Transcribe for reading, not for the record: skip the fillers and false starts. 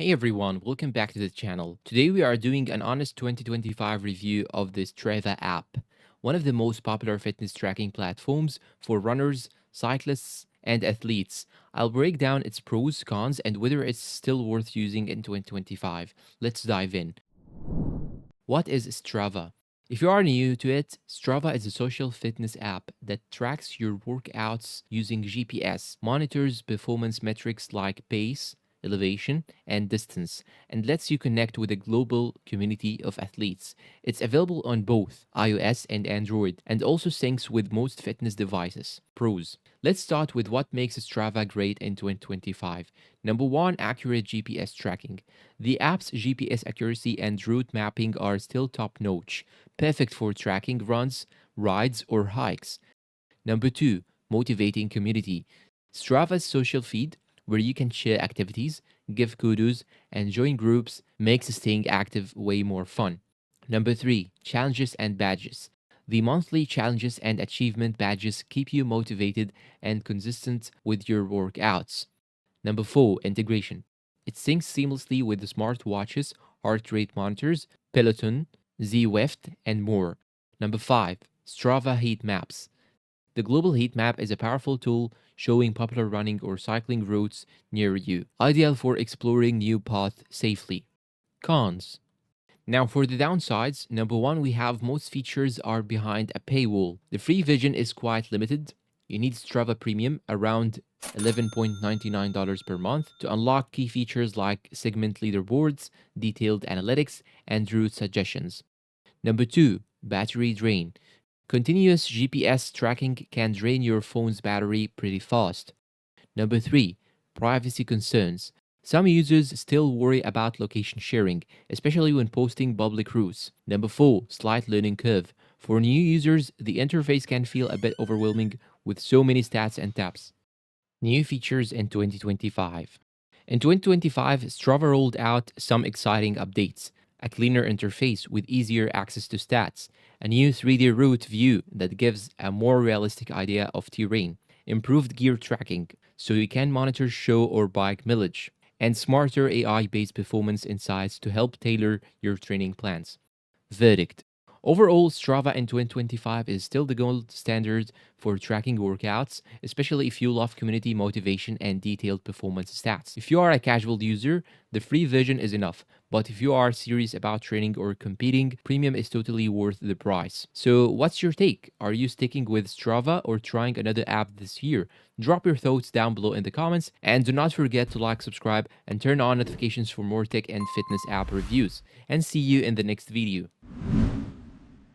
Hey everyone, welcome back to the channel. Today we are doing an honest 2025 review of the Strava app, one of the most popular fitness tracking platforms for runners, cyclists, and athletes. I'll break down its pros, cons, and whether it's still worth using in 2025. Let's dive in. What is Strava? If you are new to it, Strava is a social fitness app that tracks your workouts using GPS, monitors performance metrics like pace, elevation, and distance, and lets you connect with a global community of athletes. It's available on both iOS and Android, and also syncs with most fitness devices. Pros. Let's start with what makes Strava great in 2025. Number one, accurate GPS tracking. The app's GPS accuracy and route mapping are still top notch, perfect for tracking runs, rides, or hikes. Number two, motivating community. Strava's social feed, where you can share activities, give kudos, and join groups, makes staying active way more fun. Number three, challenges and badges. The monthly challenges and achievement badges keep you motivated and consistent with your workouts. Number four, integration. It syncs seamlessly with the smartwatches, heart rate monitors, Peloton, Zwift, and more. Number five, Strava heat maps. The global heat map is a powerful tool showing popular running or cycling routes near you, ideal for exploring new paths safely. Cons. Now, for the downsides, number one, we have most features are behind a paywall. The free version is quite limited. You need Strava Premium, around $11.99 per month, to unlock key features like segment leaderboards, detailed analytics, and route suggestions. Number two, battery drain. Continuous GPS tracking can drain your phone's battery pretty fast. Number three, privacy concerns. Some users still worry about location sharing, especially when posting public routes. Number four, slight learning curve. For new users, the interface can feel a bit overwhelming with so many stats and tabs. New features in 2025. In 2025, Strava rolled out some exciting updates: a cleaner interface with easier access to stats, a new 3D route view that gives a more realistic idea of terrain, improved gear tracking so you can monitor show or bike mileage, and smarter AI based performance insights to help tailor your training plans. Verdict. Overall, Strava in 2025 is still the gold standard for tracking workouts, especially if you love community motivation and detailed performance stats. If you are a casual user, the free version is enough, but if you are serious about training or competing, premium is totally worth the price. So, what's your take? Are you sticking with Strava or trying another app this year? Drop your thoughts down below in the comments, and do not forget to like, subscribe, and turn on notifications for more tech and fitness app reviews. And see you in the next video.